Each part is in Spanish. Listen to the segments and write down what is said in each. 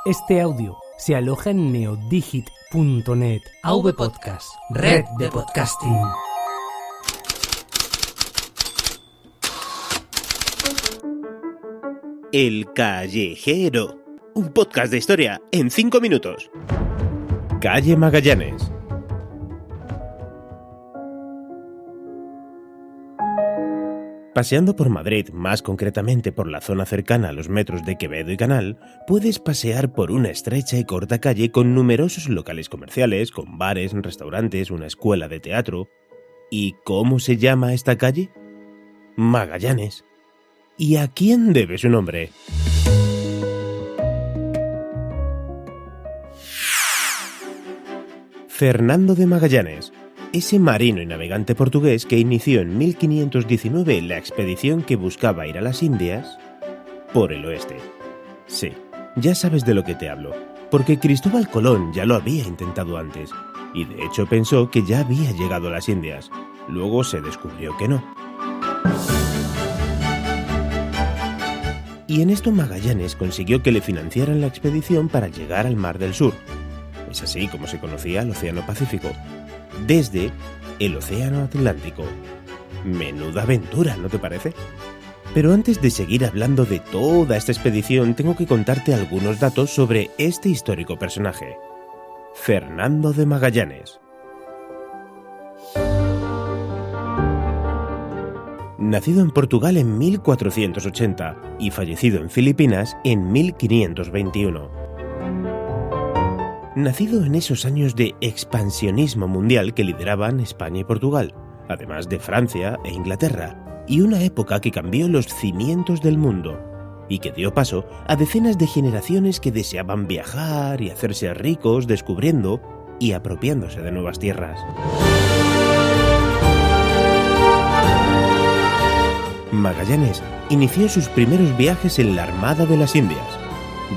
Este audio se aloja en neodigit.net. AV Podcast, red de podcasting. El Callejero, un podcast de historia en 5 minutos. Calle Magallanes. Paseando por Madrid, más concretamente por la zona cercana a los metros de Quevedo y Canal, puedes pasear por una estrecha y corta calle con numerosos locales comerciales, con bares, restaurantes, una escuela de teatro. ¿Y cómo se llama esta calle? Magallanes. ¿Y a quién debe su nombre? Fernando de Magallanes, ese marino y navegante portugués que inició en 1519 la expedición que buscaba ir a las Indias por el oeste. Sí, ya sabes de lo que te hablo, porque Cristóbal Colón ya lo había intentado antes, y de hecho pensó que ya había llegado a las Indias. Luego se descubrió que no. Y en esto Magallanes consiguió que le financiaran la expedición para llegar al Mar del Sur. Es así como se conocía el Océano Pacífico, desde el Océano Atlántico. Menuda aventura, ¿no te parece? Pero antes de seguir hablando de toda esta expedición, tengo que contarte algunos datos sobre este histórico personaje, Fernando de Magallanes. Nacido en Portugal en 1480 y fallecido en Filipinas en 1521. Nacido en esos años de expansionismo mundial que lideraban España y Portugal, además de Francia e Inglaterra, y una época que cambió los cimientos del mundo y que dio paso a decenas de generaciones que deseaban viajar y hacerse ricos descubriendo y apropiándose de nuevas tierras. Magallanes inició sus primeros viajes en la Armada de las Indias,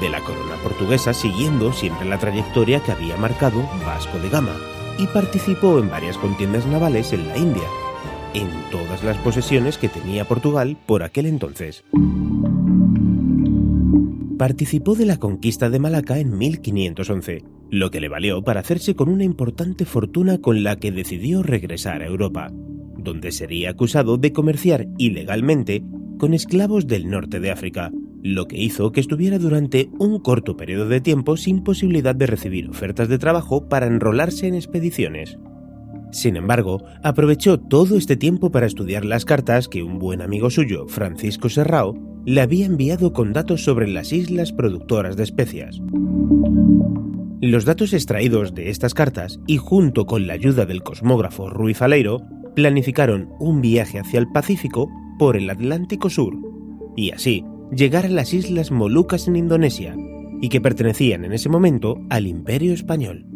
de la corona portuguesa, siguiendo siempre la trayectoria que había marcado Vasco de Gama, y participó en varias contiendas navales en la India, en todas las posesiones que tenía Portugal por aquel entonces. Participó de la conquista de Malaca en 1511, lo que le valió para hacerse con una importante fortuna con la que decidió regresar a Europa, donde sería acusado de comerciar ilegalmente con esclavos del norte de África, lo que hizo que estuviera durante un corto periodo de tiempo sin posibilidad de recibir ofertas de trabajo para enrolarse en expediciones. Sin embargo, aprovechó todo este tiempo para estudiar las cartas que un buen amigo suyo, Francisco Serrao, le había enviado con datos sobre las islas productoras de especias. Los datos extraídos de estas cartas, y junto con la ayuda del cosmógrafo Rui Faleiro, planificaron un viaje hacia el Pacífico por el Atlántico Sur, y así llegar a las Islas Molucas en Indonesia, y que pertenecían en ese momento al Imperio Español.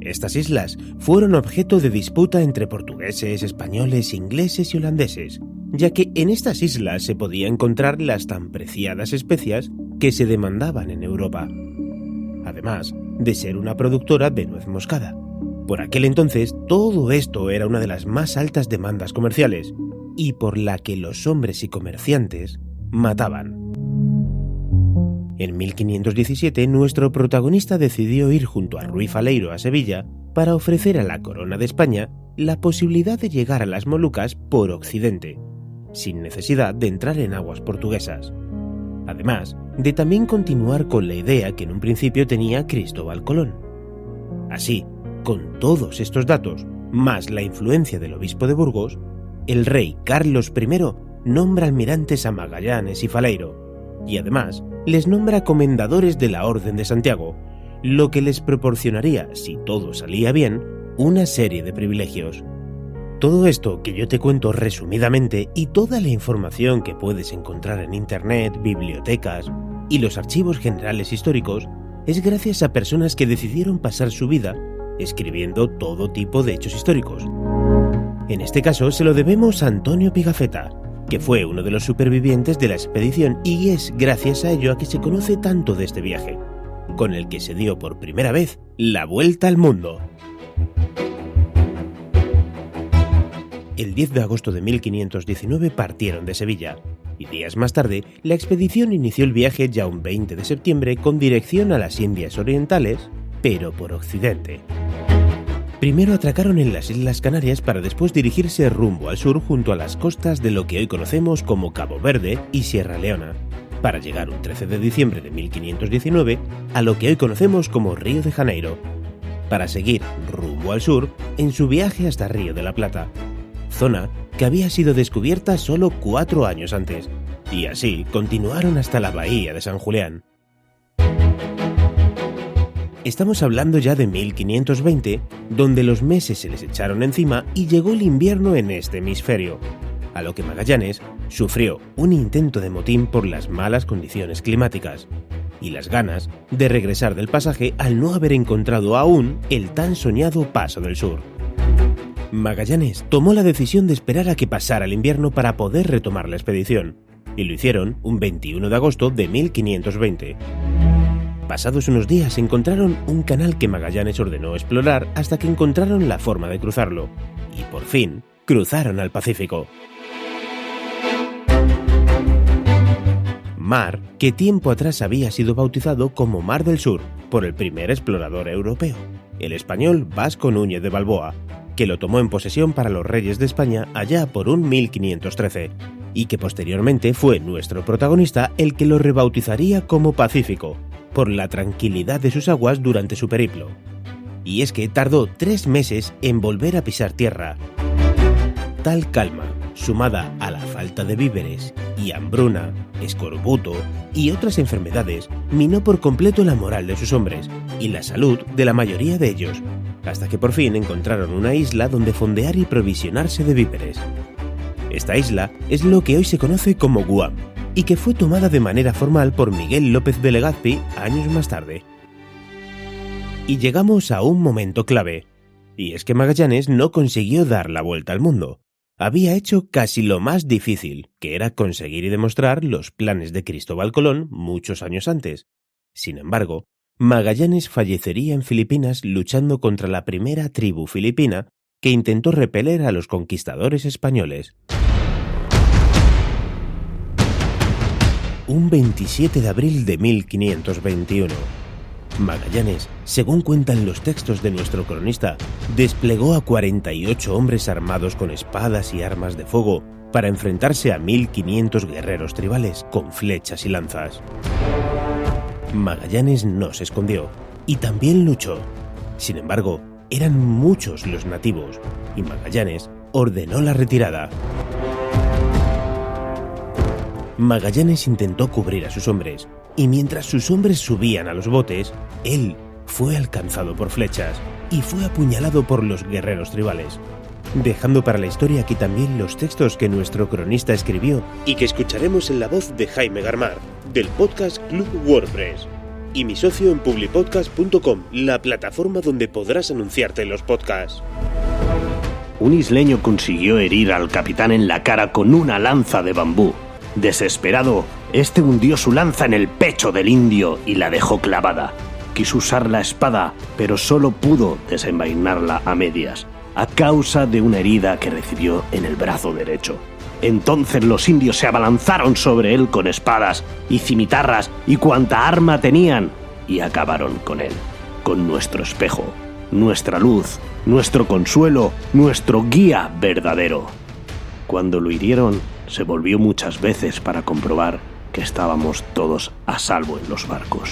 Estas islas fueron objeto de disputa entre portugueses, españoles, ingleses y holandeses, ya que en estas islas se podía encontrar las tan preciadas especias que se demandaban en Europa, además de ser una productora de nuez moscada. Por aquel entonces, todo esto era una de las más altas demandas comerciales, y por la que los hombres y comerciantes mataban. En 1517, nuestro protagonista decidió ir junto a Rui Faleiro a Sevilla para ofrecer a la corona de España la posibilidad de llegar a las Molucas por Occidente, sin necesidad de entrar en aguas portuguesas. Además de también continuar con la idea que en un principio tenía Cristóbal Colón. Así, con todos estos datos, más la influencia del obispo de Burgos, el rey Carlos I nombra almirantes a Magallanes y Faleiro, y además les nombra comendadores de la Orden de Santiago, lo que les proporcionaría, si todo salía bien, una serie de privilegios. Todo esto que yo te cuento resumidamente y toda la información que puedes encontrar en internet, bibliotecas y los archivos generales históricos es gracias a personas que decidieron pasar su vida escribiendo todo tipo de hechos históricos. En este caso se lo debemos a Antonio Pigafetta, que fue uno de los supervivientes de la expedición, y es gracias a ello a que se conoce tanto de este viaje, con el que se dio por primera vez la vuelta al mundo. El 10 de agosto de 1519 partieron de Sevilla, y días más tarde la expedición inició el viaje ya un 20 de septiembre con dirección a las Indias Orientales, pero por occidente. Primero atracaron en las Islas Canarias para después dirigirse rumbo al sur junto a las costas de lo que hoy conocemos como Cabo Verde y Sierra Leona, para llegar un 13 de diciembre de 1519 a lo que hoy conocemos como Río de Janeiro, para seguir rumbo al sur en su viaje hasta Río de la Plata, zona que había sido descubierta solo 4 años antes, y así continuaron hasta la bahía de San Julián. Estamos hablando ya de 1520, donde los meses se les echaron encima y llegó el invierno en este hemisferio, a lo que Magallanes sufrió un intento de motín por las malas condiciones climáticas y las ganas de regresar del pasaje al no haber encontrado aún el tan soñado Paso del Sur. Magallanes tomó la decisión de esperar a que pasara el invierno para poder retomar la expedición, y lo hicieron un 21 de agosto de 1520. Pasados unos días encontraron un canal que Magallanes ordenó explorar hasta que encontraron la forma de cruzarlo, y por fin cruzaron al Pacífico. Mar que tiempo atrás había sido bautizado como Mar del Sur por el primer explorador europeo, el español Vasco Núñez de Balboa, que lo tomó en posesión para los reyes de España allá por un 1513, y que posteriormente fue nuestro protagonista el que lo rebautizaría como Pacífico, por la tranquilidad de sus aguas durante su periplo. Y es que tardó 3 meses en volver a pisar tierra. Tal calma, sumada a la falta de víveres y hambruna, escorbuto y otras enfermedades, minó por completo la moral de sus hombres y la salud de la mayoría de ellos, hasta que por fin encontraron una isla donde fondear y provisionarse de víveres. Esta isla es lo que hoy se conoce como Guam, y que fue tomada de manera formal por Miguel López de Legazpi años más tarde. Y llegamos a un momento clave, y es que Magallanes no consiguió dar la vuelta al mundo. Había hecho casi lo más difícil, que era conseguir y demostrar los planes de Cristóbal Colón muchos años antes. Sin embargo, Magallanes fallecería en Filipinas luchando contra la primera tribu filipina que intentó repeler a los conquistadores españoles. Un 27 de abril de 1521, Magallanes, según cuentan los textos de nuestro cronista, desplegó a 48 hombres armados con espadas y armas de fuego para enfrentarse a 1500 guerreros tribales con flechas y lanzas. Magallanes no se escondió y también luchó. Sin embargo, eran muchos los nativos y Magallanes ordenó la retirada. Magallanes intentó cubrir a sus hombres, y mientras sus hombres subían a los botes, él fue alcanzado por flechas y fue apuñalado por los guerreros tribales, dejando para la historia aquí también los textos que nuestro cronista escribió y que escucharemos en la voz de Jaime Garmar, del podcast Club WordPress, y mi socio en publipodcast.com, la plataforma donde podrás anunciarte en los podcasts. Un isleño consiguió herir al capitán en la cara con una lanza de bambú. Desesperado, este hundió su lanza en el pecho del indio y la dejó clavada. Quiso usar la espada, pero solo pudo desenvainarla a medias, a causa de una herida que recibió en el brazo derecho. Entonces los indios se abalanzaron sobre él con espadas y cimitarras y cuanta arma tenían, y acabaron con él, con nuestro espejo, nuestra luz, nuestro consuelo, nuestro guía verdadero. Cuando lo hirieron, se volvió muchas veces para comprobar que estábamos todos a salvo en los barcos.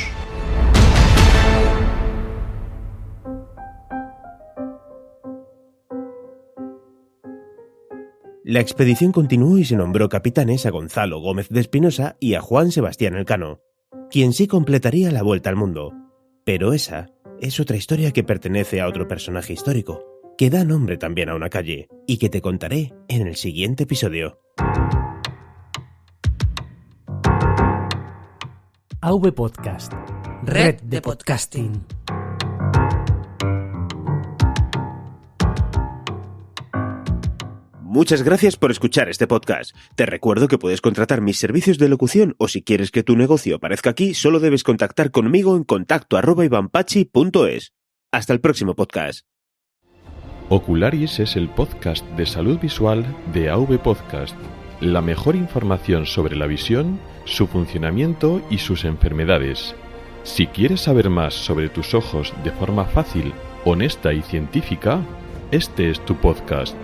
La expedición continuó y se nombró capitanes a Gonzalo Gómez de Espinosa y a Juan Sebastián Elcano, quien sí completaría la vuelta al mundo. Pero esa es otra historia que pertenece a otro personaje histórico, que da nombre también a una calle, y que te contaré en el siguiente episodio. AV Podcast. Red de podcasting. Muchas gracias por escuchar este podcast. Te recuerdo que puedes contratar mis servicios de locución o si quieres que tu negocio aparezca aquí, solo debes contactar conmigo en contacto@ivanpachi.es. Hasta el próximo podcast. Ocularis es el podcast de salud visual de AV Podcast. la mejor información sobre la visión, su funcionamiento y sus enfermedades. Si quieres saber más sobre tus ojos de forma fácil, honesta y científica, este es tu podcast.